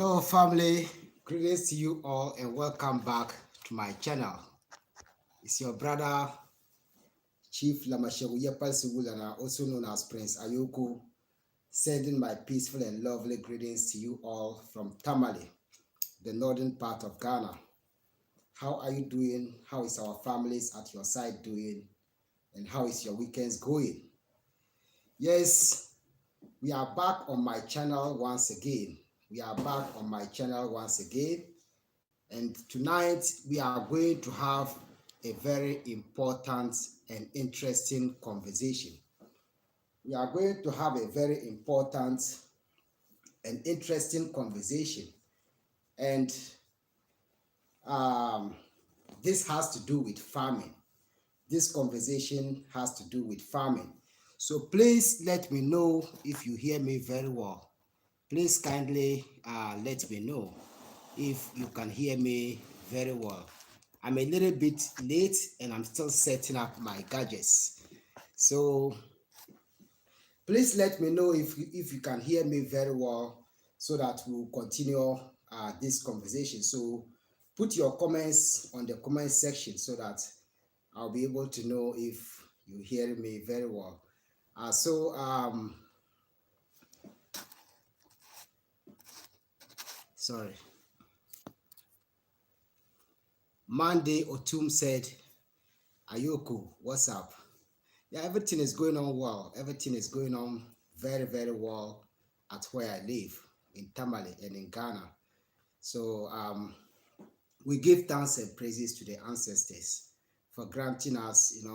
Hello family, greetings to you all and welcome back to my channel. It's your brother Chief Lamasheguye Palsiwulana, also known as Prince Ayoko, sending my peaceful and lovely greetings to you all from Tamale, the northern part of Ghana. How are you doing? How is our families at your side doing? And how is your weekends going? Yes, we are back on my channel once again. And tonight we are going to have a very important and interesting conversation. We are going to have a very important and interesting conversation. And um, this has to do with farming. This conversation has to do with farming. So please let me know if you hear me very well. Please kindly let me know if you can hear me very well. I'm a little bit late and I'm still setting up my gadgets. So please let me know if you can hear me very well so that we'll continue this conversation. So put your comments on the comment section so that I'll be able to know if you hear me very well. Sorry. Monday Otum said, Ayoko, what's up? Yeah, everything is going on well. Everything is going on very, very well at where I live in Tamale and in Ghana. So we give thanks and praises to the ancestors for granting us,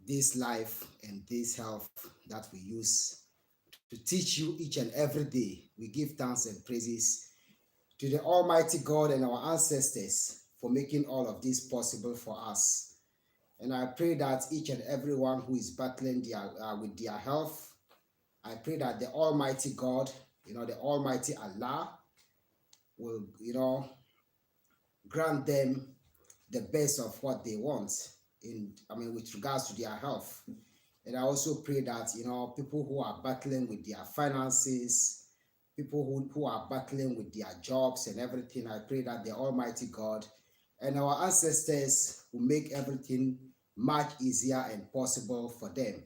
this life and this health that we use to teach you each and every day. We give thanks and praises to the Almighty God and our ancestors for making all of this possible for us. And I pray that each and everyone who is battling with their health, I pray that the Almighty God, the Almighty Allah will, grant them the best of what they want with regards to their health. And I also pray that, people who are battling with their finances, people who are battling with their jobs and everything, I pray that the Almighty God and our ancestors will make everything much easier and possible for them.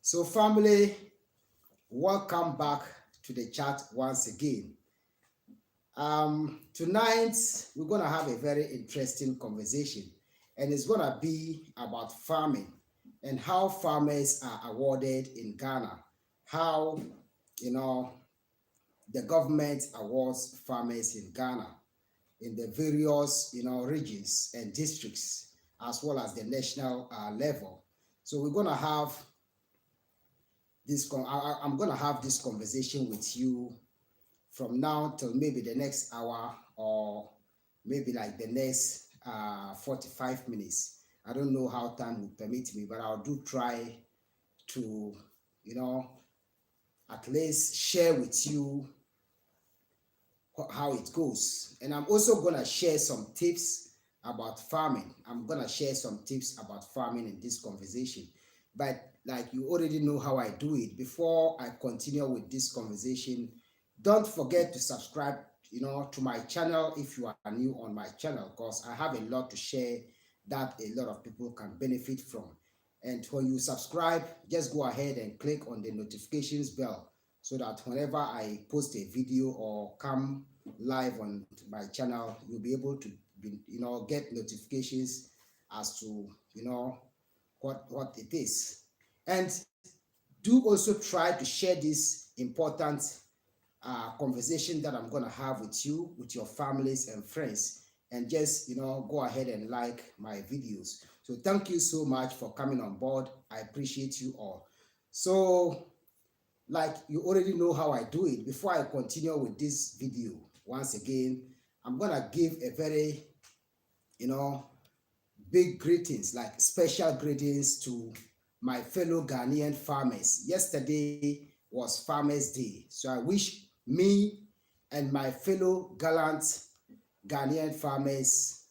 So family, welcome back to the chat once again. Tonight, we're going to have a very interesting conversation, and it's going to be about farming and how farmers are awarded in Ghana, how, the government awards farmers in Ghana in the various, regions and districts, as well as the national level. So we're going to have I'm going to have this conversation with you from now till maybe the next hour or maybe like the next 45 minutes. I don't know how time will permit me, but I'll do try to, at least share with you how it goes. And I'm also going to share some tips about farming. I'm going to share some tips about farming in this conversation. But like you already know how I do it. Before I continue with this conversation, don't forget to subscribe, to my channel if you are new on my channel, because I have a lot to share that a lot of people can benefit from. And when you subscribe, just go ahead and click on the notifications bell so that whenever I post a video or come live on my channel, you'll be able to get notifications as to what it is. And do also try to share this important conversation that I'm going to have with you, with your families and friends, and just go ahead and like my videos. So thank you so much for coming on board. I appreciate you all. So like you already know how I do it. Before I continue with this video, once again, I'm going to give a very big greetings, like special greetings to my fellow Ghanaian farmers. Yesterday was Farmers Day. So I wish me and my fellow gallant Ghanaian farmers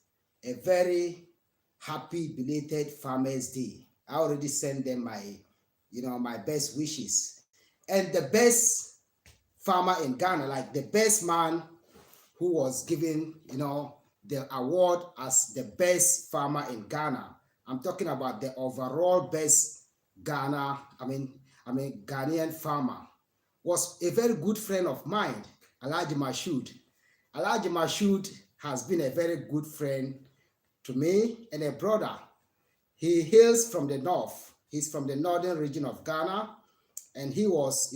a very happy belated Farmers Day. I already sent them my best wishes. And the best farmer in Ghana, like the best man who was given, the award as the best farmer in Ghana. I'm talking about the overall best Ghana, Ghanaian farmer, was a very good friend of mine, Alhaji Mashood. Alhaji Mashood has been a very good friend to me and a brother. He hails from the north. He's from the northern region of Ghana, and he was,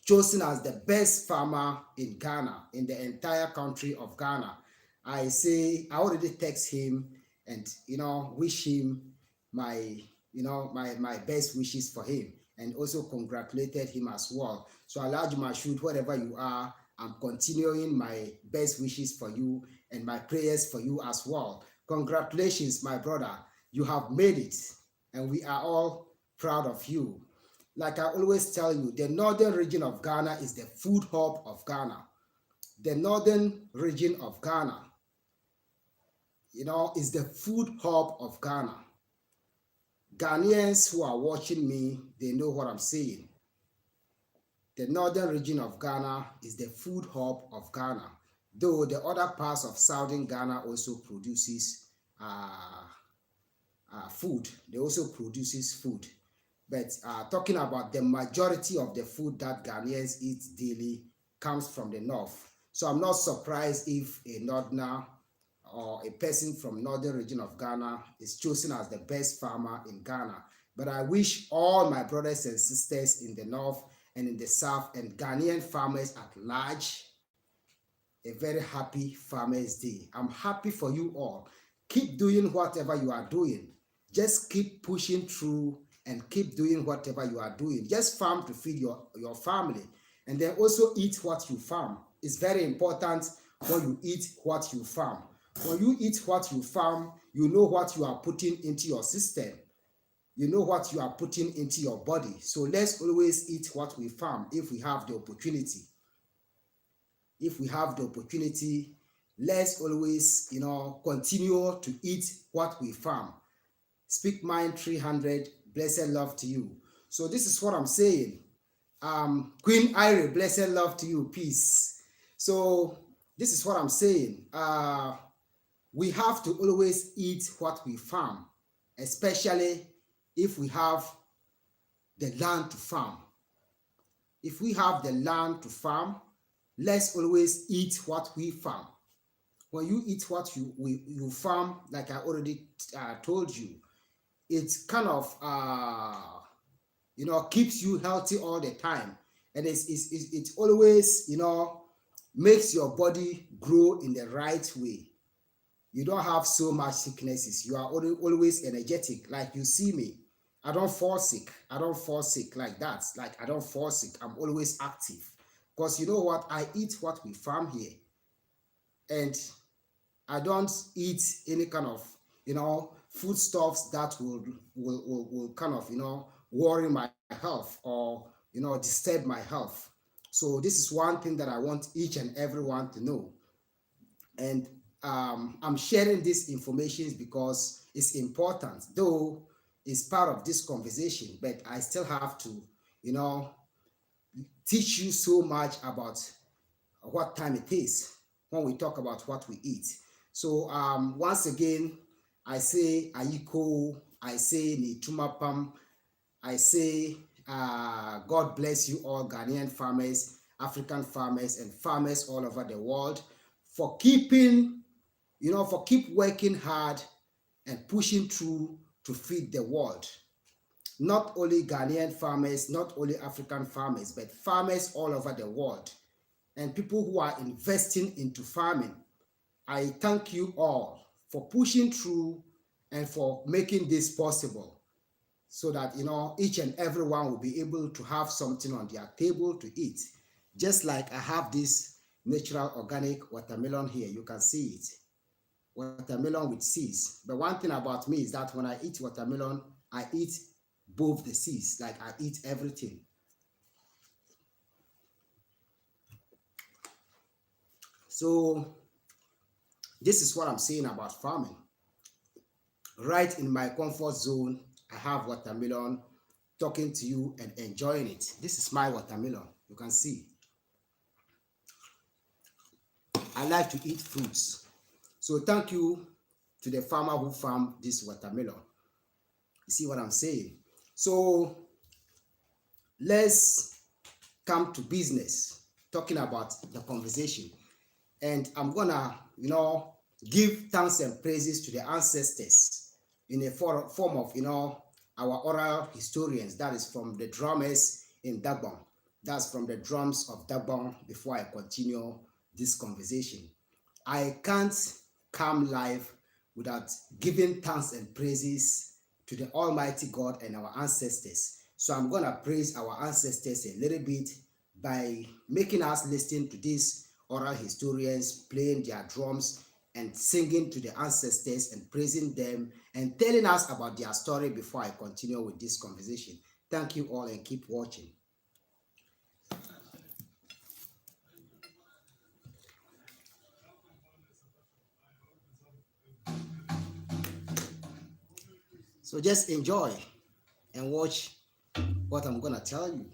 chosen as the best farmer in Ghana, in the entire country of Ghana. I already text him and, wish him my, my best wishes for him, and also congratulated him as well. So Alhaji Mashood, wherever you are, I'm continuing my best wishes for you and my prayers for you as well. Congratulations, my brother. You have made it, and we are all proud of you. Like I always tell you, the northern region of Ghana is the food hub of Ghana. The northern region of Ghana, is the food hub of Ghana. Ghanaians who are watching me, they know what I'm saying. The northern region of Ghana is the food hub of Ghana, though the other parts of southern Ghana also produces food. They also produces food. But talking about the majority of the food that Ghanaians eat daily comes from the north. So I'm not surprised if a northerner or a person from northern region of Ghana is chosen as the best farmer in Ghana. But I wish all my brothers and sisters in the north and in the south and Ghanaian farmers at large a very happy Farmers Day. I'm happy for you all. Keep doing whatever you are doing. Just keep pushing through and keep doing whatever you are doing. Just farm to feed your family, and then also eat what you farm. It's very important when you eat what you farm. When you eat what you farm, you know what you are putting into your system. You know what you are putting into your body. So let's always eat what we farm if we have the opportunity. If we have the opportunity, let's always, continue to eat what we farm. Speak Mind 300, blessed love to you. So this is what I'm saying. Queen Irie, blessed love to you, peace. So this is what I'm saying. We have to always eat what we farm, especially if we have the land to farm. If we have the land to farm, let's always eat what we farm. When you eat what you farm, like I already told you, it kind of keeps you healthy all the time, and it always makes your body grow in the right way. You don't have so much sicknesses. You are always energetic. Like you see me, I don't fall sick. I don't fall sick like that. Like I don't fall sick. I'm always active. Because you know what? I eat what we farm here. And I don't eat any kind of, foodstuffs that will kind of, worry my health or, disturb my health. So this is one thing that I want each and everyone to know. And I'm sharing this information because it's important, though it's part of this conversation, but I still have to, teach you so much about what time it is when we talk about what we eat. So once again, I say Ayiko, I say Nitumapam, I say God bless you all Ghanaian farmers, African farmers, and farmers all over the world for keeping, for keep working hard and pushing through to feed the world. Not only Ghanaian farmers, not only African farmers, but farmers all over the world and people who are investing into farming. I thank you all for pushing through and for making this possible so that, each and everyone will be able to have something on their table to eat. Just like I have this natural organic watermelon here, you can see it. Watermelon with seeds. But one thing about me is that when I eat watermelon, I eat both the seeds, like I eat everything. So this is what I'm saying about farming. Right in my comfort zone, I have watermelon, talking to you and enjoying it. This is my watermelon. You can see. I like to eat fruits. So thank you to the farmer who farmed this watermelon. You see what I'm saying? So let's come to business, talking about the conversation. And I'm gonna, give thanks and praises to the ancestors in a form of, our oral historians. That is from the drummers in Dagbon. That's from the drums of Dagbon before I continue this conversation. I can't come live without giving thanks and praises to the Almighty God and our ancestors. So I'm going to praise our ancestors a little bit by making us listen to these oral historians playing their drums and singing to the ancestors and praising them and telling us about their story before I continue with this conversation. Thank you all and keep watching. So just enjoy and watch what I'm going to tell you.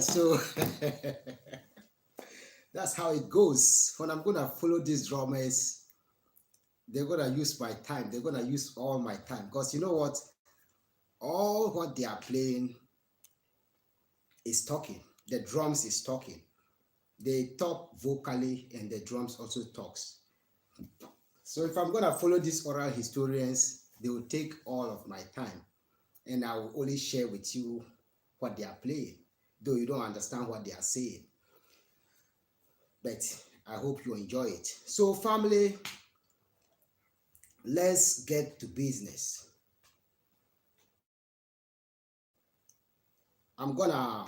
right, so that's how it goes. When I'm gonna follow these drummers, they're gonna use my time. They're gonna use all my time because you know what? All what they are playing is talking. The drums is talking. They talk vocally, and the drums also talks. So if I'm gonna follow these oral historians, they will take all of my time, and I will only share with you what they are playing, though you don't understand what they are saying. But I hope you enjoy it. So, family, let's get to business. I'm gonna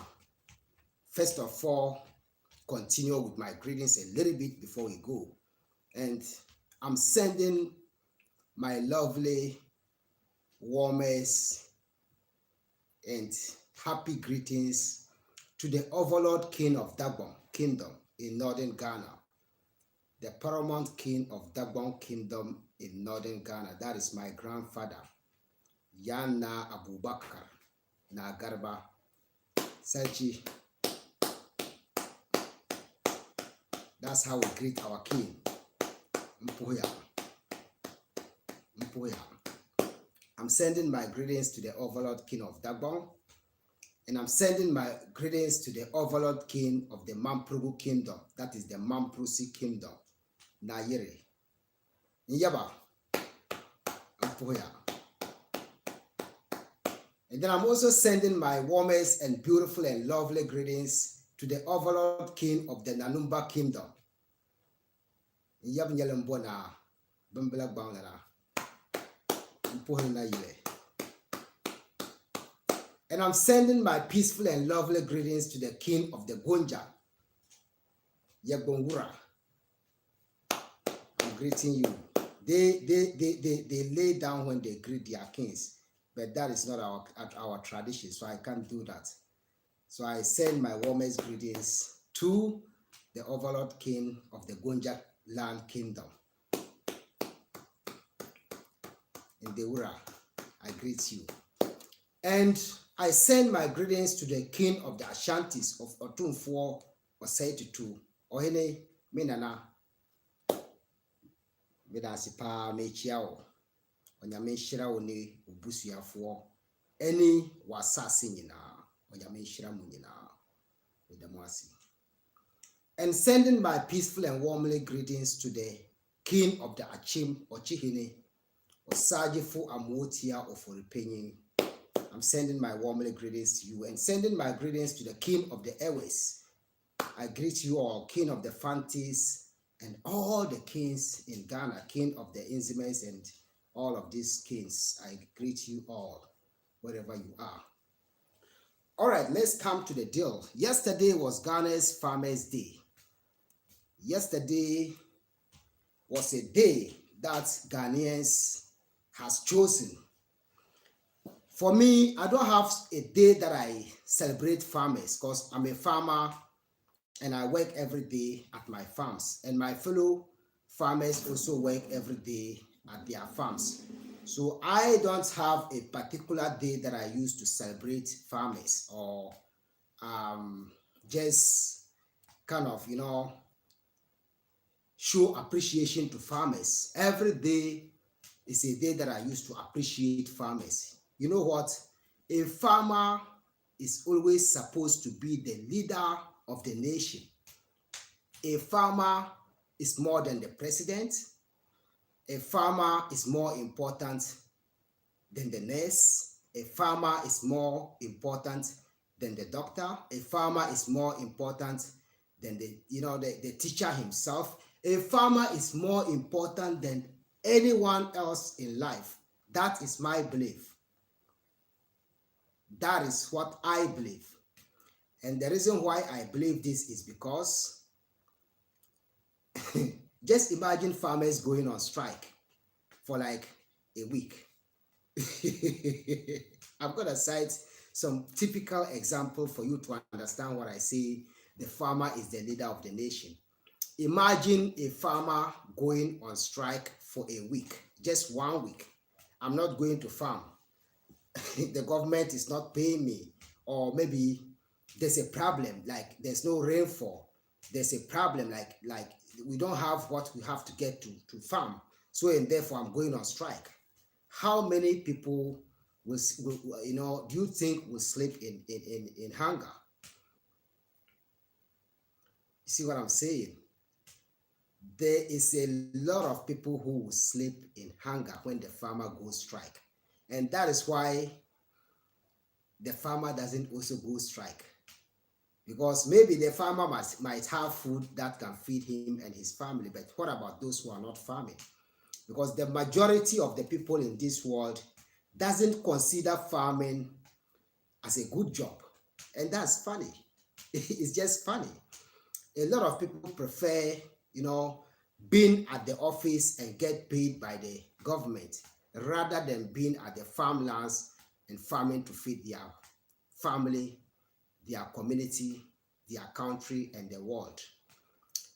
first of all continue with my greetings a little bit before we go. And I'm sending my lovely, warmest, and happy greetings to the overlord king of Dagbon Kingdom in northern Ghana, the paramount king of Dagbon Kingdom in northern Ghana. That is my grandfather, Yana Abubakar Nagarba Sachi. That's how we greet our king. Mpuya. Mpuya. I'm sending my greetings to the overlord king of Dagbon, and I'm sending my greetings to the overlord king of the Mamprogu Kingdom. That is the Mamprusi Kingdom. Nayere. Nyaba. Mpuya. And then I'm also sending my warmest and beautiful and lovely greetings to the overlord king of the Nanumba Kingdom. And I'm sending my peaceful and lovely greetings to the king of the Gonja, Yagbongura. I'm greeting you. They lay down when they greet their kings, but that is not our tradition, so I can't do that. So I send my warmest greetings to the overlord king of the Gonja land kingdom. In the Ura, I greet you. And I send my greetings to the king of the Ashantis of Otumfuo Osei-Tutu, Ohene Minana, Medasipa Mechiao, Onyame Shira Oni Ubusuafuo, any wasasi nyina, Onyame Shira Munyina, Medamwasi. And sending my peaceful and warmly greetings to the king of the Achim, Ochihine, Osajifu Amuotia Oforipenyin. I'm sending my warmly greetings to you, and sending my greetings to the king of the airways. I greet you all, king of the Fantis, and all the kings in Ghana, king of the Inzimes, and all of these kings. I greet you all, wherever you are. All right, let's come to the deal. Yesterday was Ghana's Farmers' Day. Yesterday was a day that Ghanaians has chosen. For me, I don't have a day that I celebrate farmers because I'm a farmer and I work every day at my farms. And my fellow farmers also work every day at their farms. So I don't have a particular day that I use to celebrate farmers or just kind of, show appreciation to farmers. Every day is a day that I use to appreciate farmers. You know what? A farmer is always supposed to be the leader of the nation. A farmer is more than the president. A farmer is more important than the nurse. A farmer is more important than the doctor. A farmer is more important than the teacher himself. A farmer is more important than anyone else in life. That is my belief. That is what I believe. And the reason why I believe this is because just imagine farmers going on strike for like a week. I'm going to cite some typical example for you to understand what I say. The farmer is the leader of the nation. Imagine a farmer going on strike for a week, just 1 week. I'm not going to farm. The government is not paying me, or maybe there's a problem, like there's no rainfall. There's a problem, like we don't have what we have to get to farm. So and therefore I'm going on strike. How many people will do you think will sleep in hunger? You see what I'm saying? There is a lot of people who will sleep in hunger when the farmer goes strike. And that is why the farmer doesn't also go strike. Because maybe the farmer might have food that can feed him and his family, but what about those who are not farming? Because the majority of the people in this world doesn't consider farming as a good job. And that's funny. It's just funny. A lot of people prefer, you know, being at the office and get paid by the government rather than being at the farmlands and farming to feed their family, their community, their country, and the world.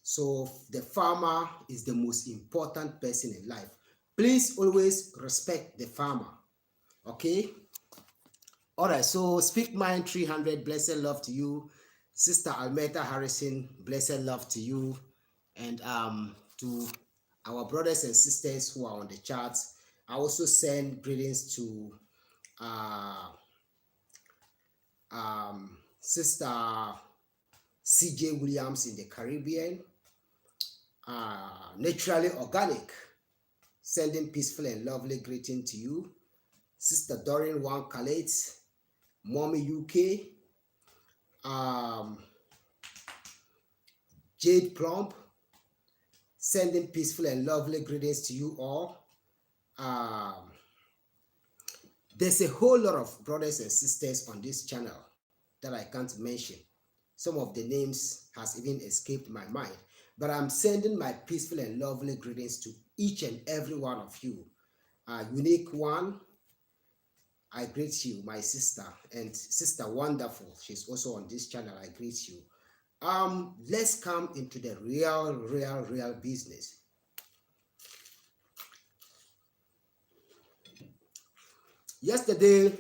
So the farmer is the most important person in life. Please always respect the farmer. Okay? All right, so Speak Mind 300, blessed love to you. Sister Almeta Harrison, blessed love to you. And to our brothers and sisters who are on the chat, I also send greetings to Sister CJ Williams in the Caribbean, Naturally Organic, sending peaceful and lovely greeting to you. Sister Doreen Wan Khaled, Mommy UK, Jade Plump, sending peaceful and lovely greetings to you all. There's a whole lot of brothers and sisters on this channel that I can't mention. Some of the names has even escaped my mind, but I'm sending my peaceful and lovely greetings to each and every one of you. Unique One, I greet you, my sister, and Sister Wonderful. She's also on this channel. I greet you. Let's come into the real business. Yesterday,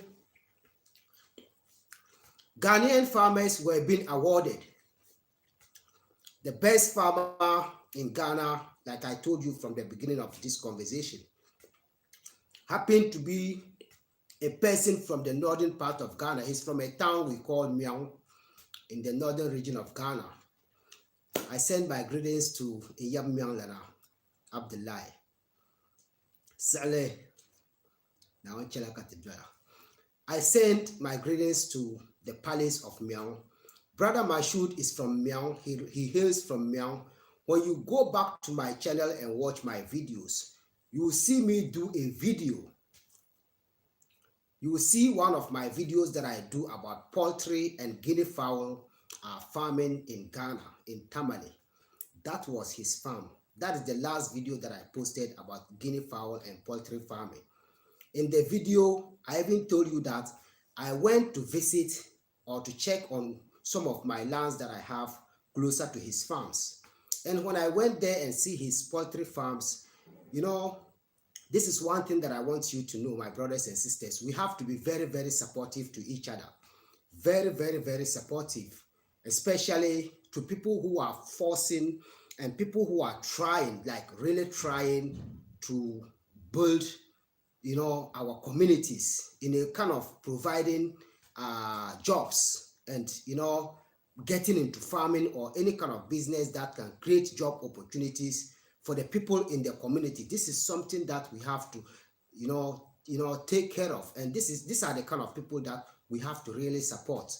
Ghanaian farmers were being awarded the best farmer in Ghana, like I told you from the beginning of this conversation. Happened to be a person from the northern part of Ghana. He's from a town we call Miang in the northern region of Ghana. I send my greetings to Iyam Miang Lana Abdullahi. Saleh. I send my greetings to the palace of Miang. Brother Mashoud is from Miang. He hails from Miang. When you go back to my channel and watch my videos, you will see me do a video. You will see one of my videos that I do about poultry and guinea fowl farming in Ghana, in Tamale. That was his farm. That is the last video that I posted about guinea fowl and poultry farming. In the video, I even told you that I went to visit or to check on some of my lands that I have closer to his farms. And when I went there and see his poultry farms, you know, this is one thing that I want you to know, my brothers and sisters. We have to be very supportive to each other. Very supportive, especially to people who are forcing and people who are trying, like really trying to build, you know, our communities in a kind of providing jobs and, you know, getting into farming or any kind of business that can create job opportunities for the people in the community. This is something that we have to, you know, take care of. And these are the kind of people that we have to really support.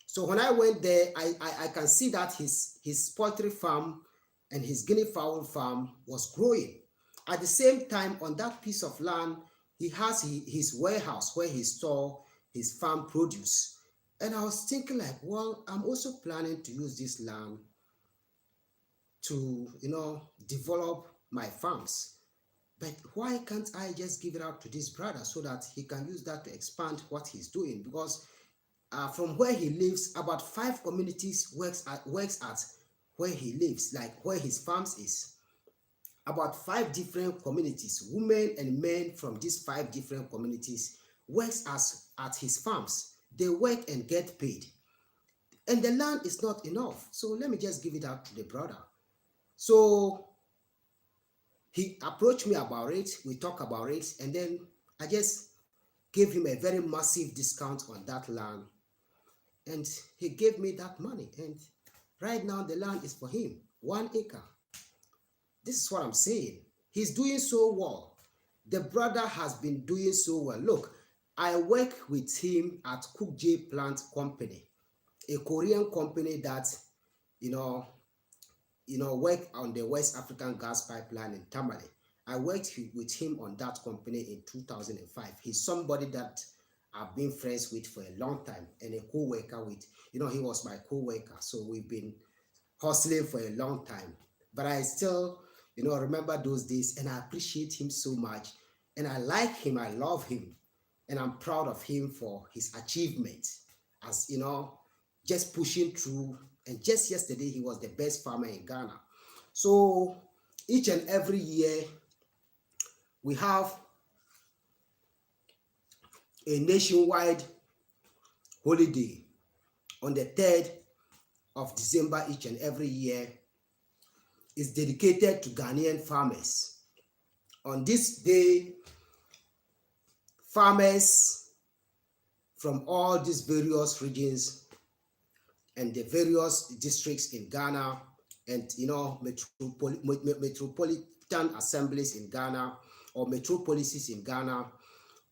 So when I went there, I can see that his poultry farm and his guinea fowl farm was growing. At the same time, on that piece of land, he has his warehouse where he store his farm produce. And I was thinking like, well, I'm also planning to use this land to, you know, develop my farms. But why can't I just give it out to this brother so that he can use that to expand what he's doing? Because from where he lives, about 5 communities works at where he lives, like where his farms is. About 5 different communities, women and men from these 5 different communities works at his farms. They work and get paid. and the land is not enough. So let me just give it out to the brother. So he approached me about it. We talked about it, and then I just gave him a very massive discount on that land, and he gave me that money. And right now, the land is for him, 1 acre. This is what I'm saying. He's doing so well. The brother has been doing so well. Look, I work with him at Cook J Plant Company, a Korean company that, you know, work on the West African gas pipeline in Tamale. I worked with him on that company in 2005. He's somebody that I've been friends with for a long time and a co-worker with. He was my co-worker. So we've been hustling for a long time. But I still, remember those days, and I appreciate him so much. And I like him, I love him, and I'm proud of him for his achievement as, just pushing through. And just yesterday, he was the best farmer in Ghana. So each and every year, we have a nationwide holiday on the 3rd of December each and every year. Is dedicated to Ghanaian farmers. On this day, farmers from all these various regions and the various districts in Ghana and metropolitan assemblies in Ghana or metropolises in Ghana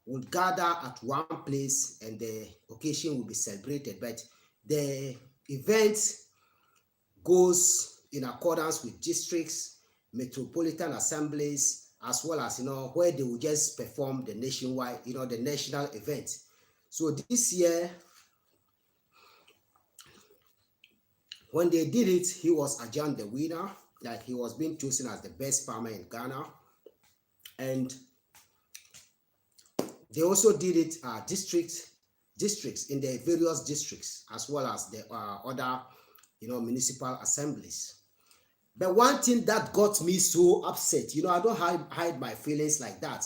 would gather at one place, and the occasion will be celebrated. But the event goes in accordance with districts, metropolitan assemblies, as well as where they will just perform the nationwide, the national event. So this year, when they did it, he was adjudged the winner, like he was being chosen as the best farmer in Ghana. And they also did it districts in the various districts, as well as the other municipal assemblies. But one thing that got me so upset, I don't hide my feelings like that.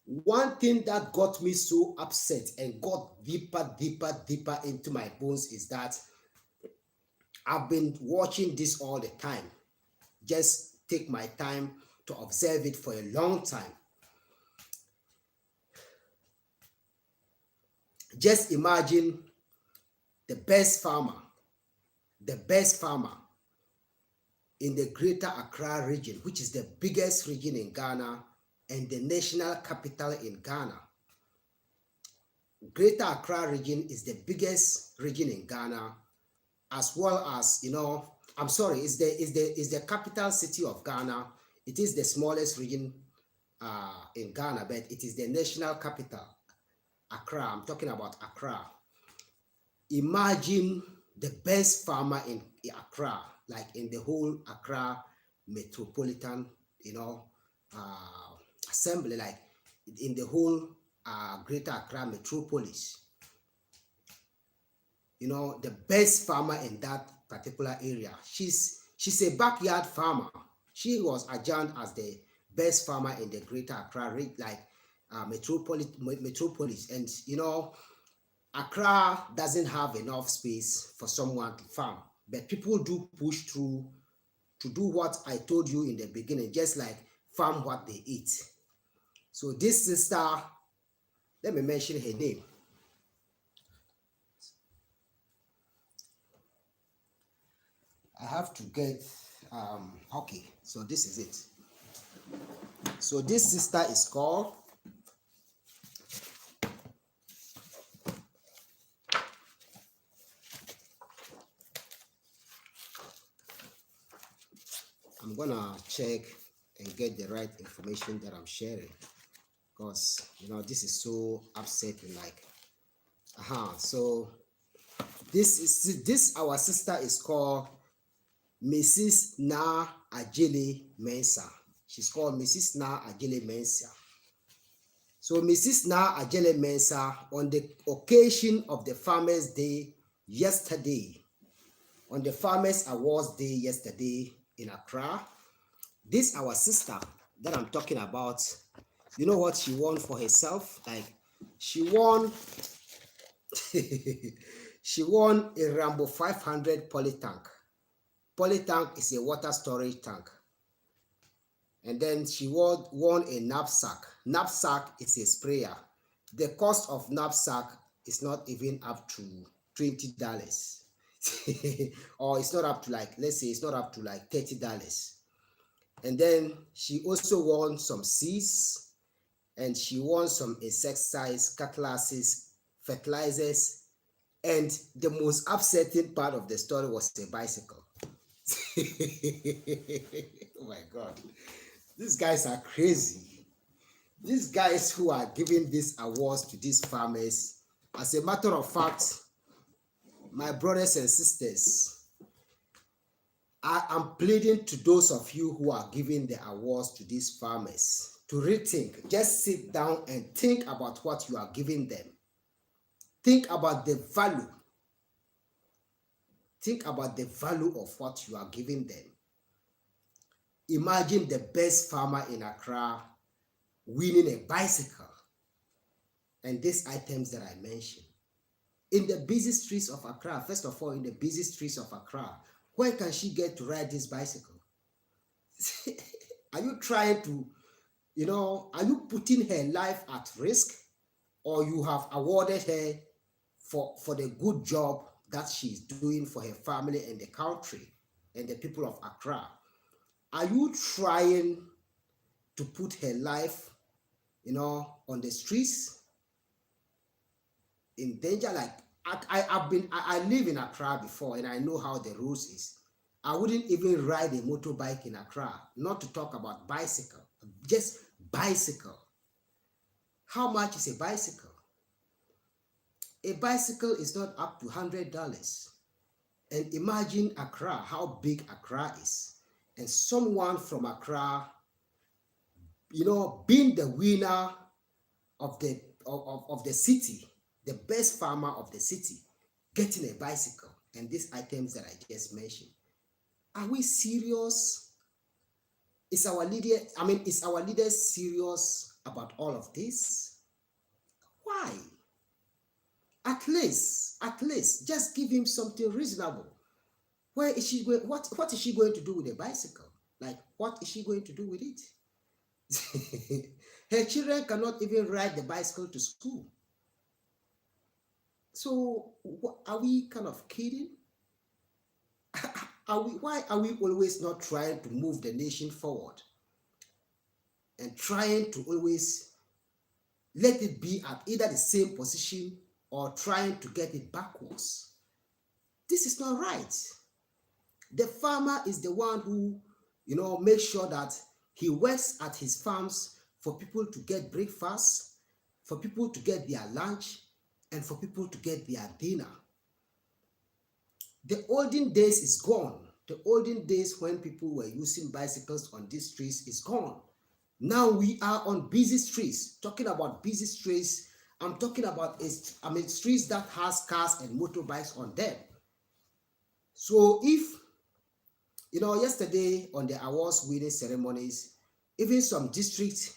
One thing that got me so upset and got deeper into my bones is that I've been watching this all the time. Just take my time to observe it for a long time. Just imagine the best farmer in the Greater Accra region, which is the biggest region in Ghana and the national capital in Ghana. Greater Accra region is the biggest region in Ghana, as well as, is the capital city of Ghana. It is the smallest region in Ghana, but it is the national capital, Accra. I'm talking about Accra. Imagine the best farmer in Accra, like in the whole Accra metropolitan, assembly, like in the whole Greater Accra metropolis. The best farmer in that particular area. She's a backyard farmer. She was adjudged as the best farmer in the Greater Accra, like metropolis. And Accra doesn't have enough space for someone to farm, but people do push through to do what I told you in the beginning, just like farm what they eat. So this sister, let me mention her name. I have to get okay. So this is it. So this sister is called I'm gonna check and get the right information that I'm sharing, because this is so upsetting. Like, so this our sister is called Mrs. Na Ajele Mensah. She's called Mrs. Na Ajele Mensah. So Mrs. Na Ajele Mensah, on the occasion of the Farmers' Day yesterday, on the Farmers Awards Day yesterday in Accra, this our sister that I'm talking about, you know what she won for herself? Like, she won She won a Rambo 500 poly tank. Poly tank is a water storage tank. And then she won a knapsack. Knapsack is a sprayer. The cost of knapsack is not even up to $20. Or it's not up to, like, let's say it's not up to like $30. And then she also won some seeds, and she won some insecticides, cutlasses, fertilizers, and the most upsetting part of the story was a bicycle. Oh my God. These guys are crazy. These guys who are giving these awards to these farmers, as a matter of fact, my brothers and sisters, I am pleading to those of you who are giving the awards to these farmers to rethink. Just sit down and think about what you are giving them. Think about the value. Think about the value of what you are giving them. Imagine the best farmer in Accra winning a bicycle and these items that I mentioned. In the busy streets of Accra, first of all, in the busy streets of Accra, where can she get to ride this bicycle? Are you trying to, are you putting her life at risk, or you have awarded her for the good job that she's doing for her family and the country and the people of Accra? Are you trying to put her life, on the streets in danger? Like, I live in Accra before, and I know how the rules is. I wouldn't even ride a motorbike in Accra, not to talk about bicycle. Just bicycle. How much is a bicycle? A bicycle is not up to $100. And imagine Accra, how big Accra is. And someone from Accra, being the winner of the city, the best farmer of the city, getting a bicycle and these items that I just mentioned. Are we serious? Is our leaders serious about all of this? Why? At least, just give him something reasonable. Where is she going? What is she going to do with a bicycle? Like, what is she going to do with it? Her children cannot even ride the bicycle to school. So, are we kind of kidding? Why are we always not trying to move the nation forward and trying to always let it be at either the same position or trying to get it backwards? This is not right. The farmer is the one who, makes sure that he works at his farms for people to get breakfast, for people to get their lunch, and for people to get their dinner. The olden days is gone. The olden days when people were using bicycles on these streets is gone. Now we are on busy streets. Talking about busy streets, I'm talking about streets that has cars and motorbikes on them. So if, yesterday on the awards winning ceremonies, even some district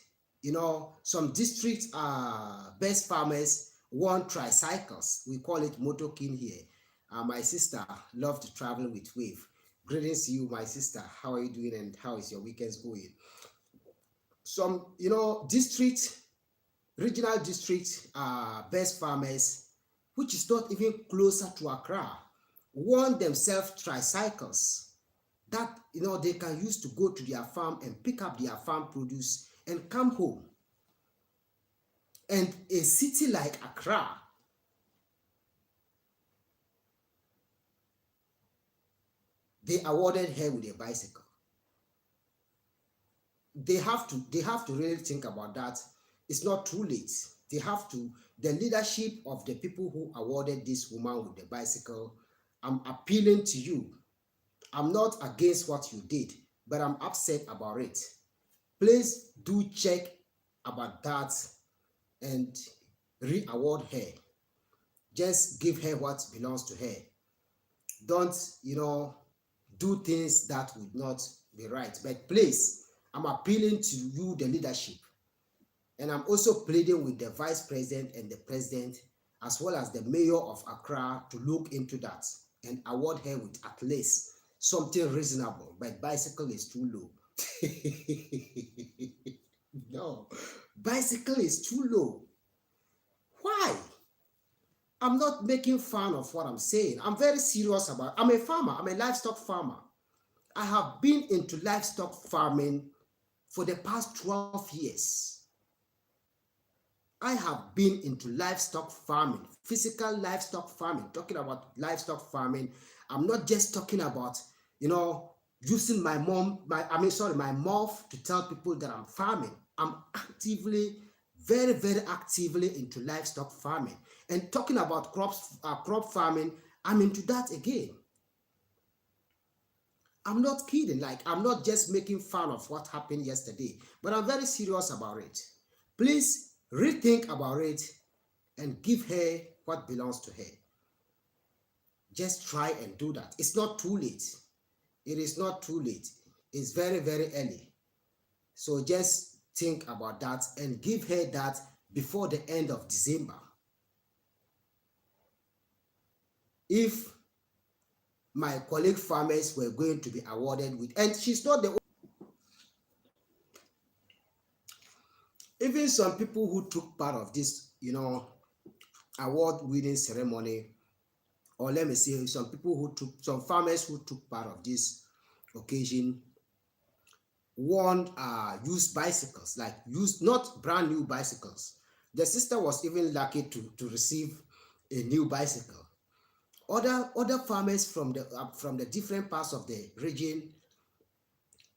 best farmers won tricycles. We call it Motor King here. My sister loved to travel with Wave. Greetings to you, my sister. How are you doing, and how is your weekends going? Some, regional district best farmers, which is not even closer to Accra, won themselves tricycles that, they can use to go to their farm and pick up their farm produce and come home. And a city like Accra, they awarded her with a bicycle. They have to really think about that. It's not too late. The leadership of the people who awarded this woman with the bicycle, I'm appealing to you. I'm not against what you did, but I'm upset about it. Please do check about that and re-award her. Just give her what belongs to her. Don't, do things that would not be right. But please, I'm appealing to you, the leadership. And I'm also pleading with the vice president and the president as well as the mayor of Accra to look into that and award her with at least something reasonable. But bicycle is too low. No, bicycle is too low. Why? I'm not making fun of what I'm saying. I'm very serious about it. I'm a farmer. I'm a livestock farmer. I have been into livestock farming for the past 12 years. I have been into livestock farming, physical livestock farming. Talking about livestock farming, I'm not just talking about, using my mouth to tell people that I'm farming. I'm actively, very, very actively into livestock farming. And talking about crop farming, I'm into that again. I'm not kidding. Like, I'm not just making fun of what happened yesterday, but I'm very serious about it. Please rethink about it and give her what belongs to her. Just try and do that. It's not too late. It is not too late. It's very, very early. So just think about that and give her that before the end of December. If my colleague farmers were going to be awarded with, and she's not the even some people who took part of this, award-winning ceremony, or let me say, some farmers who took part of this occasion, won used bicycles, like used, not brand new bicycles. The sister was even lucky to receive a new bicycle. Other farmers from the different parts of the region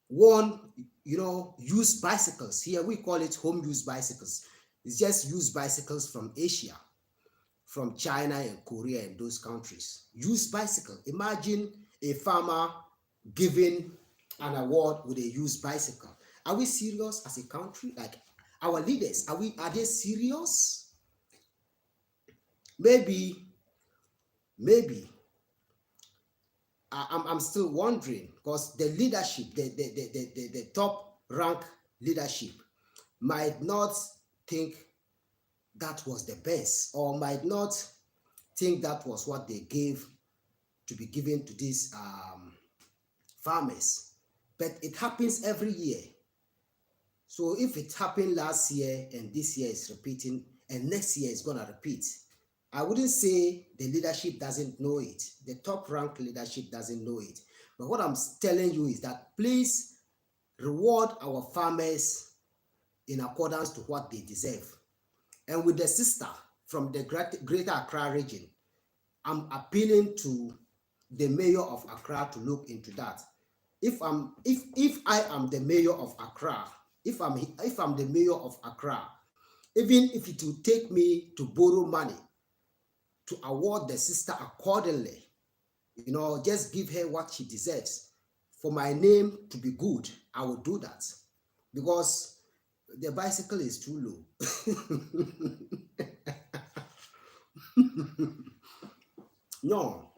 won, used bicycles. Here we call it home used bicycles. It's just used bicycles from Asia, from China and Korea and those countries. Used bicycle. Imagine a farmer giving an award with a used bicycle. Are we serious as a country? Like, our leaders, are they serious? Maybe I'm still wondering, because the leadership, the top rank leadership might not think that was the best, or might not think that was what they gave to be given to these farmers. But it happens every year. So if it happened last year and this year is repeating and next year is going to repeat, I wouldn't say the leadership doesn't know it. The top rank leadership doesn't know it. But what I'm telling you is that please reward our farmers in accordance to what they deserve. And with the sister from the Greater Accra region, I'm appealing to the mayor of Accra to look into that. If I am the mayor of Accra, if I'm the mayor of Accra, even if it will take me to borrow money to award the sister accordingly, just give her what she deserves. For my name to be good, I will do that, because the bicycle is too low. No,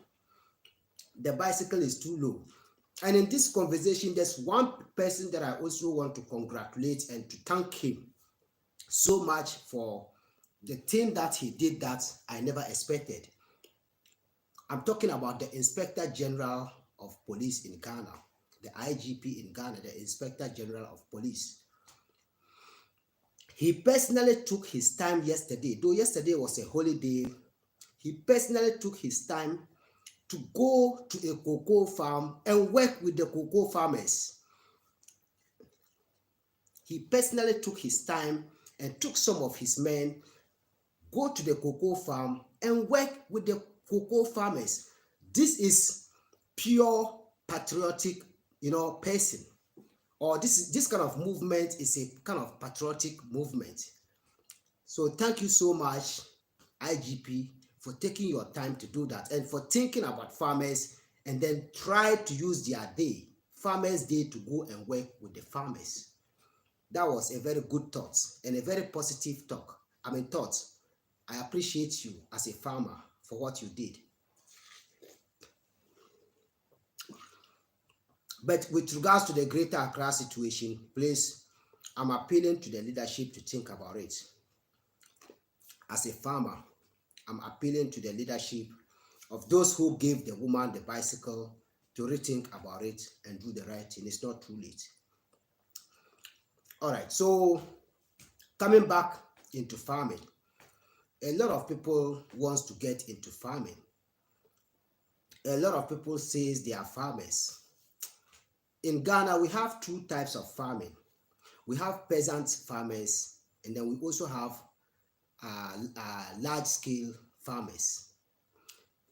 the bicycle is too low. And in this conversation, there's one person that I also want to congratulate and to thank him so much for the thing that he did that I never expected. I'm talking about the Inspector General of Police in Ghana, the IGP in Ghana, the Inspector General of Police. He personally took his time yesterday, though yesterday was a holiday. He personally took his time to go to a cocoa farm and work with the cocoa farmers. He personally took his time and took some of his men, go to the cocoa farm and work with the cocoa farmers. This is pure patriotic, person. Or this kind of movement is a kind of patriotic movement. So thank you so much, IGP, for taking your time to do that and for thinking about farmers, and then try to use their day, Farmers' Day, to go and work with the farmers. That was a very good thought and a very positive thought. I appreciate you as a farmer for what you did. But with regards to the Greater Accra situation, please, I'm appealing to the leadership to think about it. As a farmer, I'm appealing to the leadership of those who gave the woman the bicycle to rethink about it and do the right thing. It's not too late. All right, so coming back into farming, a lot of people wants to get into farming. A lot of people says they are farmers. In Ghana, we have two types of farming. We have peasant farmers, and then we also have large-scale farmers.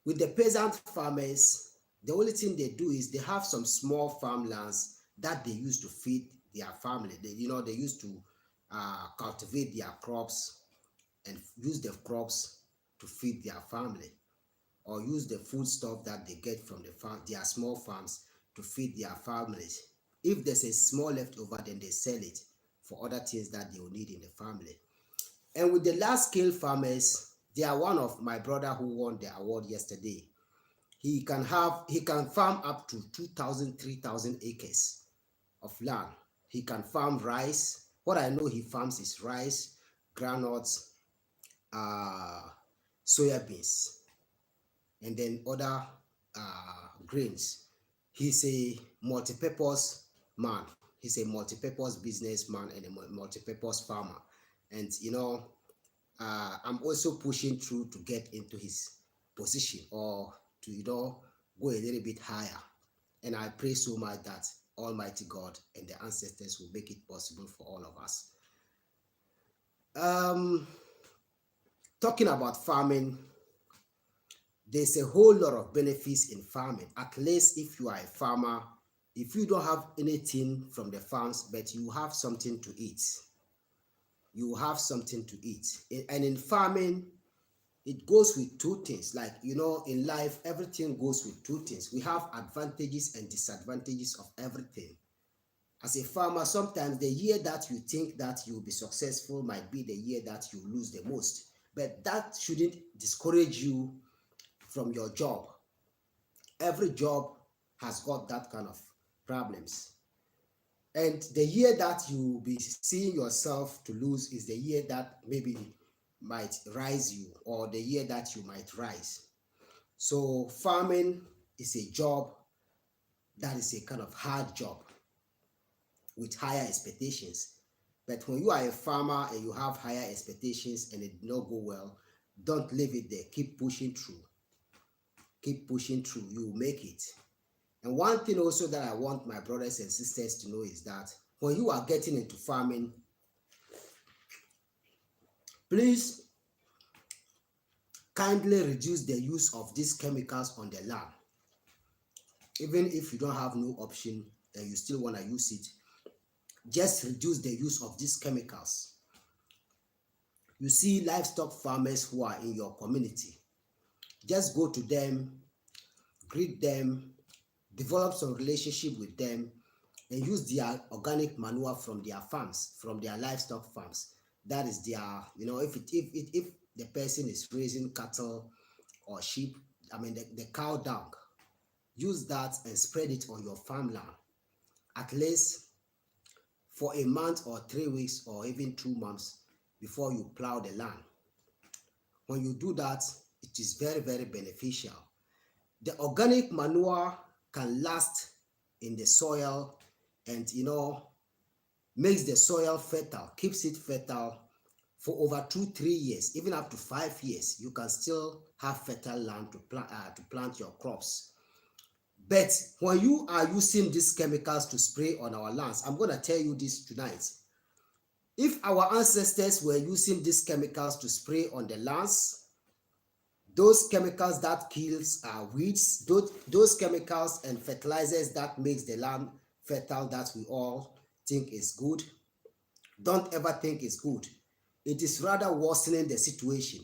With the peasant farmers, the only thing they do is they have some small farmlands that they use to feed their family. They used to cultivate their crops and use the crops to feed their family, or use the food stuff that they get from their small farms to feed their families. If there's a small leftover, then they sell it for other things that they will need in the family. And with the large scale farmers, they are one of my brother who won the award yesterday. He can farm up to 2,000, 3,000 acres of land. He can farm rice. What I know he farms is rice, granules, soya beans, and then other grains. He's a multi-purpose man. He's a multi-purpose businessman and a multi-purpose farmer. And I'm also pushing through to get into his position, or to go a little bit higher. And I pray so much that Almighty God and the ancestors will make it possible for all of us. Talking about farming, there's a whole lot of benefits in farming. At least if you are a farmer, if you don't have anything from the farms, but you have something to eat, you have something to eat. And in farming, it goes with two things. Like, in life, everything goes with two things. We have advantages and disadvantages of everything. As a farmer, sometimes the year that you think that you'll be successful might be the year that you lose the most. But that shouldn't discourage you from your job. Every job has got that kind of problems. And the year that you'll be seeing yourself to lose is the year that maybe might rise you, or the year that you might rise. So farming is a job that is a kind of hard job with higher expectations. But when you are a farmer and you have higher expectations and it did not go well, don't leave it there. Keep pushing through. Keep pushing through. You will make it. And one thing also that I want my brothers and sisters to know is that when you are getting into farming, please kindly reduce the use of these chemicals on the land. Even if you don't have no option and you still want to use it, just reduce the use of these chemicals. You see livestock farmers who are in your community, just go to them, greet them, develop some relationship with them, and use their organic manure from their farms, from their livestock farms. That is their, if the person is raising cattle or sheep, the cow dung, use that and spread it on your farmland, at least for a month or 3 weeks or even 2 months before you plow the land. When you do that, it is very, very beneficial. The organic manure can last in the soil and, makes the soil fertile, keeps it fertile for over 2-3 years, even up to 5 years. You can still have fertile land to plant your crops. But when you are using these chemicals to spray on our lands, I'm going to tell you this tonight. If our ancestors were using these chemicals to spray on the lands, those chemicals that kills weeds, those chemicals and fertilizers that makes the land fertile that we all think is good, don't ever think it's good. It is rather worsening the situation,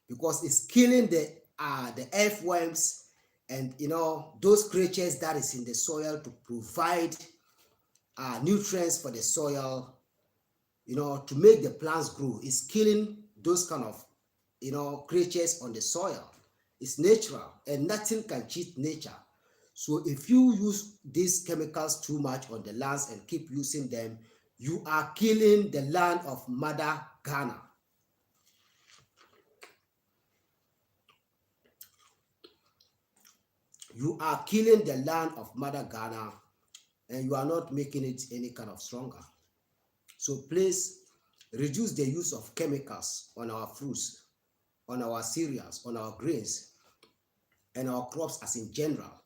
because it's killing the earthworms and those creatures that is in the soil to provide nutrients for the soil, to make the plants grow. It's killing those kind of creatures on the soil. It's natural and nothing can cheat nature. So if you use these chemicals too much on the lands and keep using them, you are killing the land of Mother Ghana. you are killing the land of Mother Ghana, and you are not making it any kind of stronger. So please reduce the use of chemicals on our fruits, on our cereals, on our grains, and our crops as in general.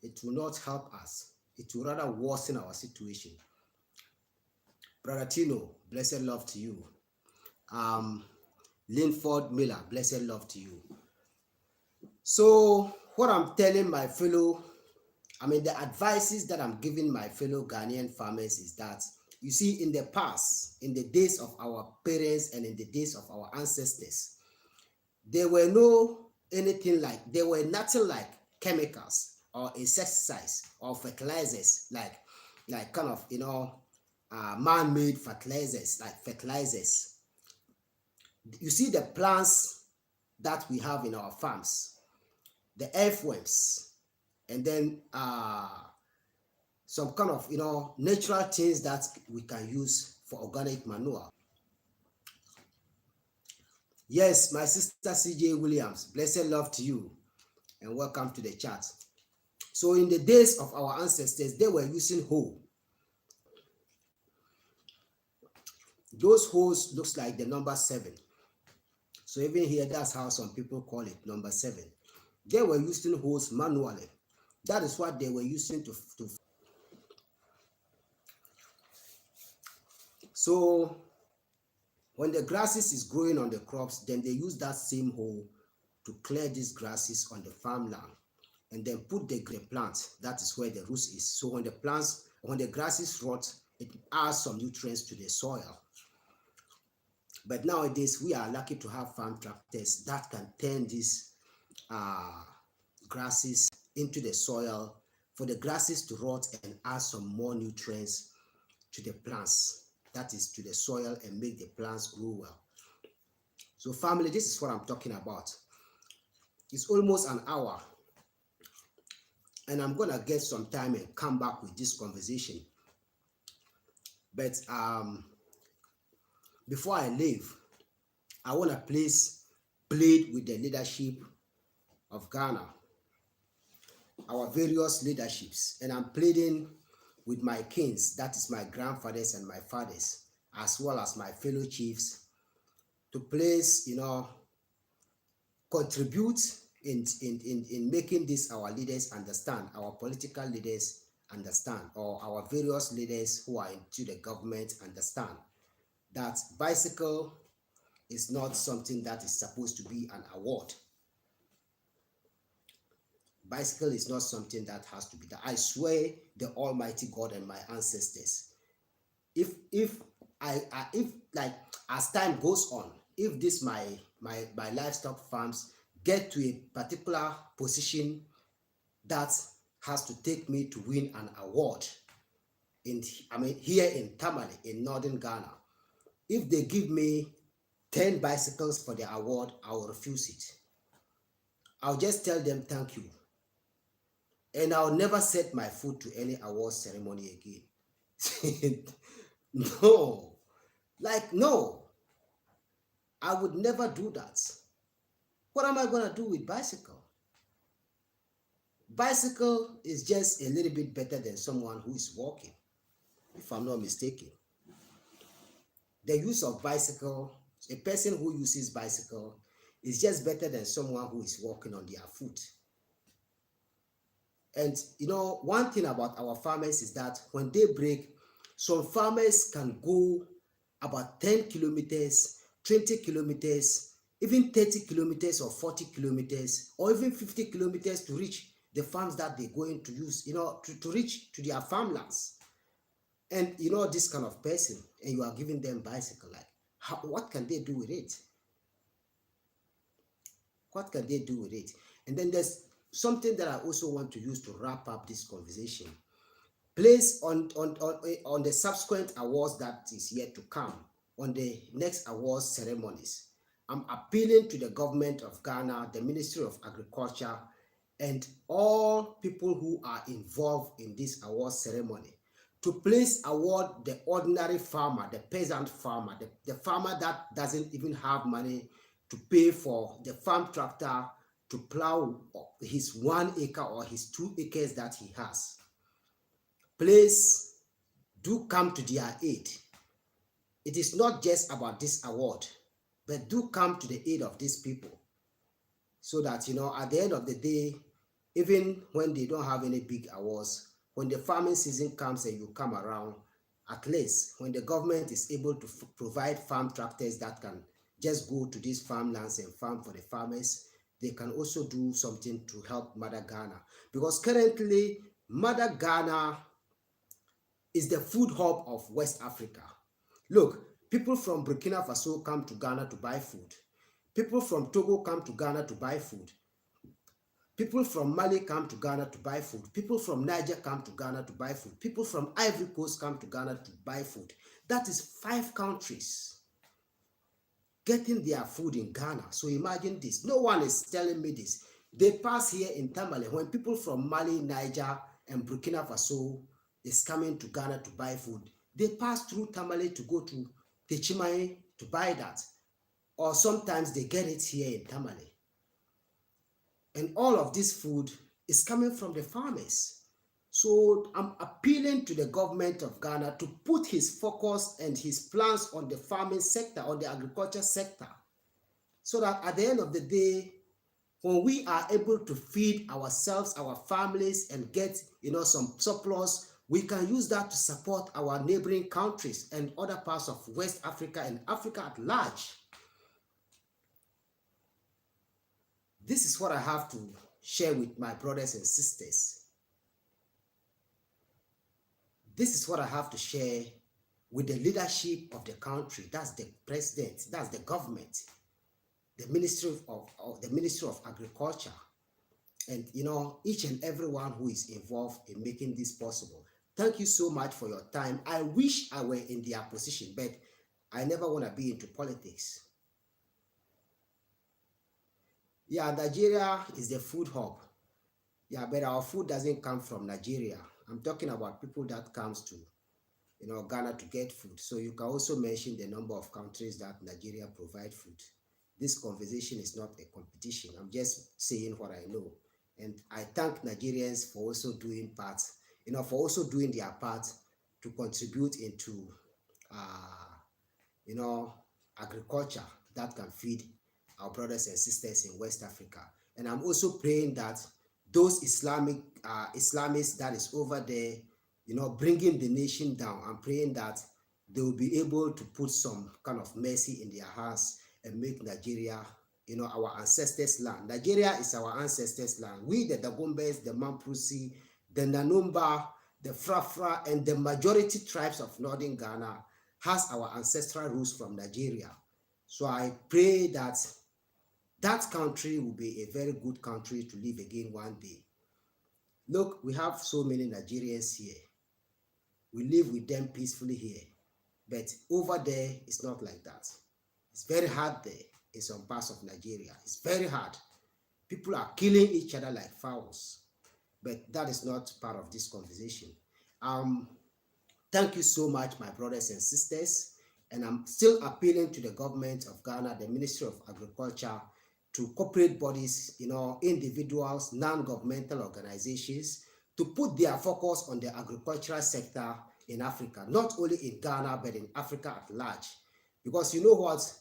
It will not help us. It will rather worsen our situation. Brother Tino, blessed love to you. Linford Miller, blessed love to you. So what I'm telling my fellow, the advices that I'm giving my fellow Ghanaian farmers is that, you see, in the past, in the days of our parents and in the days of our ancestors, there were nothing like chemicals or insecticides or fertilizers, like kind of, man-made fertilizers, like fertilizers. You see the plants that we have in our farms, the earthworms, and then some kind of natural things that we can use for organic manure. Yes, my sister CJ Williams, blessed love to you and welcome to the chat. So in the days of our ancestors, they were using hoe. Those hoes looks like the number 7. So even here, that's how some people call it, number 7. They were using hoes manually. That is what they were using to. So when the grasses is growing on the crops, then they use that same hoe to clear these grasses on the farmland, and then put the plant. That is where the roots is. So when the grasses rot, it adds some nutrients to the soil. But nowadays, we are lucky to have farm tractors that can turn these grasses into the soil, for the grasses to rot and add some more nutrients to the plants, that is to the soil, and make the plants grow well. So family, this is what I'm talking about. It's almost an hour, and I'm gonna get some time and come back with this conversation. But before I leave, I want to please plead with the leadership of Ghana, our various leaderships, and I'm pleading with my kings, that is my grandfathers and my fathers, as well as my fellow chiefs, to please, contribute in making this our leaders understand, our political leaders understand, or our various leaders who are into the government understand that bicycle is not something that is supposed to be an award. Bicycle is not something that has to be done. I swear the Almighty God and my ancestors, if like as time goes on, if this my livestock farms get to a particular position that has to take me to win an award here in Tamale in northern Ghana, if they give me 10 bicycles for the award, I will refuse it. I'll just tell them thank you, and I'll never set my foot to any award ceremony again. No, I would never do that. What am I going to do with bicycle? Bicycle is just a little bit better than someone who is walking, if I'm not mistaken. The use of bicycle, a person who uses bicycle is just better than someone who is walking on their foot. And one thing about our farmers is that when they break, some farmers can go about 10 kilometers, 20 kilometers, even 30 kilometers or 40 kilometers, or even 50 kilometers to reach the farms that they're going to use, to reach to their farmlands. And this kind of person, and you are giving them bicycle, what can they do with it? What can they do with it? And then there's something that I also want to use to wrap up this conversation. Please, on the subsequent awards that is yet to come, on the next awards ceremonies, I'm appealing to the government of Ghana, the Ministry of Agriculture, and all people who are involved in this award ceremony to please award the ordinary farmer, the peasant farmer, the farmer that doesn't even have money to pay for the farm tractor to plow his 1 acre or his 2 acres that he has. Please do come to their aid. It is not just about this award, but do come to the aid of these people so that, at the end of the day, even when they don't have any big awards, when the farming season comes and you come around, at least when the government is able to provide farm tractors that can just go to these farmlands and farm for the farmers, they can also do something to help Mother Ghana. Because currently, Mother Ghana is the food hub of West Africa. Look, people from Burkina Faso come to Ghana to buy food. People from Togo come to Ghana to buy food. People from Mali come to Ghana to buy food. People from Niger come to Ghana to buy food. People from Ivory Coast come to Ghana to buy food. That is 5 countries getting their food in Ghana. So imagine this. No one is telling me this. They pass here in Tamale. When people from Mali, Niger, and Burkina Faso is coming to Ghana to buy food, they pass through Tamale to go to Techimai to buy that. Or sometimes they get it here in Tamale. And all of this food is coming from the farmers. So I'm appealing to the government of Ghana to put his focus and his plans on the farming sector, on the agriculture sector, so that at the end of the day, when we are able to feed ourselves, our families, and get some surplus, we can use that to support our neighboring countries and other parts of West Africa and Africa at large. This is what I have to share with my brothers and sisters. This is what I have to share with the leadership of the country. That's the president, that's the government, the Ministry of Agriculture, and each and everyone who is involved in making this possible. Thank you so much for your time. I wish I were in their position, but I never want to be into politics. Yeah, Nigeria is the food hub. Yeah, but our food doesn't come from Nigeria. I'm talking about people that comes to Ghana to get food. So you can also mention the number of countries that Nigeria provide food. This conversation is not a competition. I'm just saying what I know. And I thank Nigerians for also doing their part to contribute into agriculture that can feed our brothers and sisters in West Africa. And I'm also praying that those Islamists that is over there, bringing the nation down, I'm praying that they will be able to put some kind of mercy in their hearts and make Nigeria, our ancestors' land. Nigeria is our ancestors' land. We, the Dagombes, the Mamprusi, the Nanumba, the Frafra, and the majority tribes of northern Ghana has our ancestral roots from Nigeria. So I pray that that country will be a very good country to live again one day. Look, we have so many Nigerians here. We live with them peacefully here. But over there, it's not like that. It's very hard there in some parts of Nigeria. It's very hard. People are killing each other like fowls. But that is not part of this conversation. Thank you so much, my brothers and sisters. And I'm still appealing to the government of Ghana, the Ministry of Agriculture, to corporate bodies, individuals, non-governmental organizations, to put their focus on the agricultural sector in Africa, not only in Ghana, but in Africa at large. Because you know what?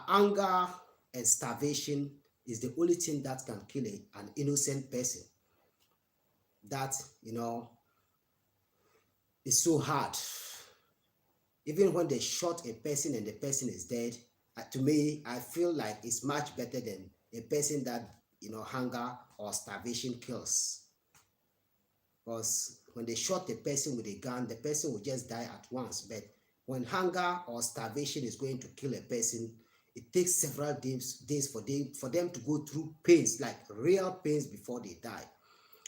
Anger and starvation is the only thing that can kill an innocent person. That, is so hard. Even when they shot a person and the person is dead, to me, I feel like it's much better than a person that, hunger or starvation kills. Because when they shot a person with a gun, the person will just die at once. But when hunger or starvation is going to kill a person, it takes several days for them to go through pains, like real pains, before they die.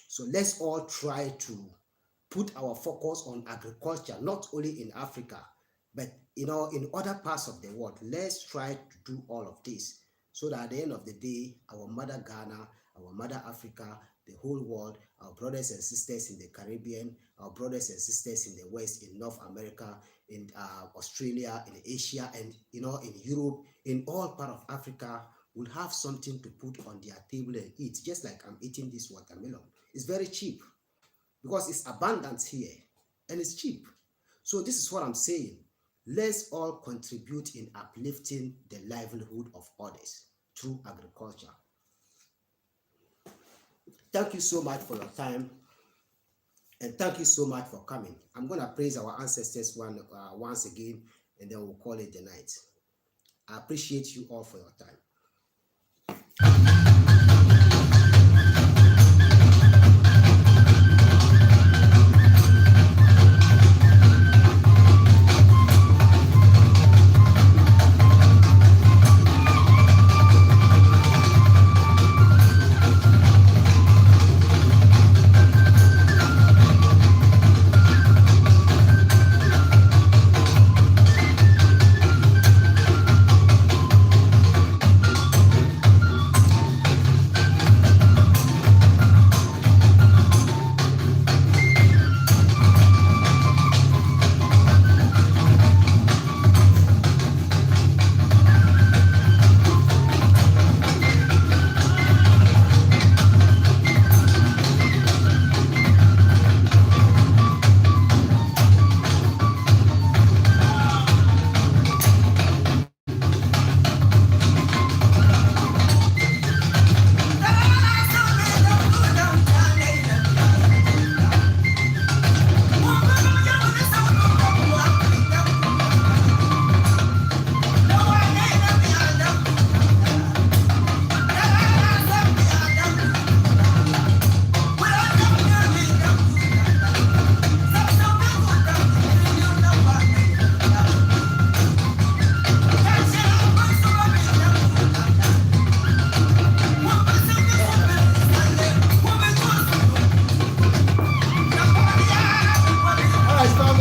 So let's all try to put our focus on agriculture, not only in Africa, but in other parts of the world. Let's try to do all of this so that at the end of the day, our mother Ghana, our mother Africa, the whole world, our brothers and sisters in the Caribbean, our brothers and sisters in the West, in North America, in Australia, in Asia, and in Europe, in all part of Africa, will have something to put on their table and eat, just like I'm eating this watermelon. It's very cheap because it's abundant here and it's cheap. So this is what I'm saying. Let's all contribute in uplifting the livelihood of others through agriculture. Thank you so much for your time, and thank you so much for coming. I'm going to praise our ancestors once again, and then we'll call it the night. I appreciate you all for your time.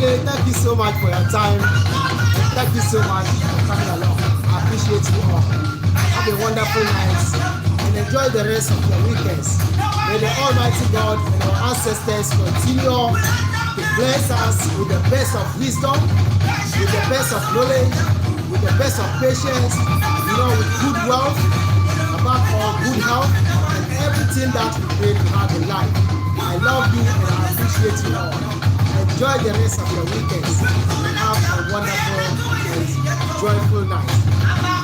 Thank you so much for your time. Thank you so much for coming along. I appreciate you all. Have a wonderful night and enjoy the rest of your weekends. May the Almighty God and our ancestors continue to bless us with the best of wisdom, with the best of knowledge, with the best of patience, with good wealth, above all good health, and everything that we pray to have in life. I love you and I appreciate you all. Enjoy the rest of your weekends and have a wonderful and joyful night.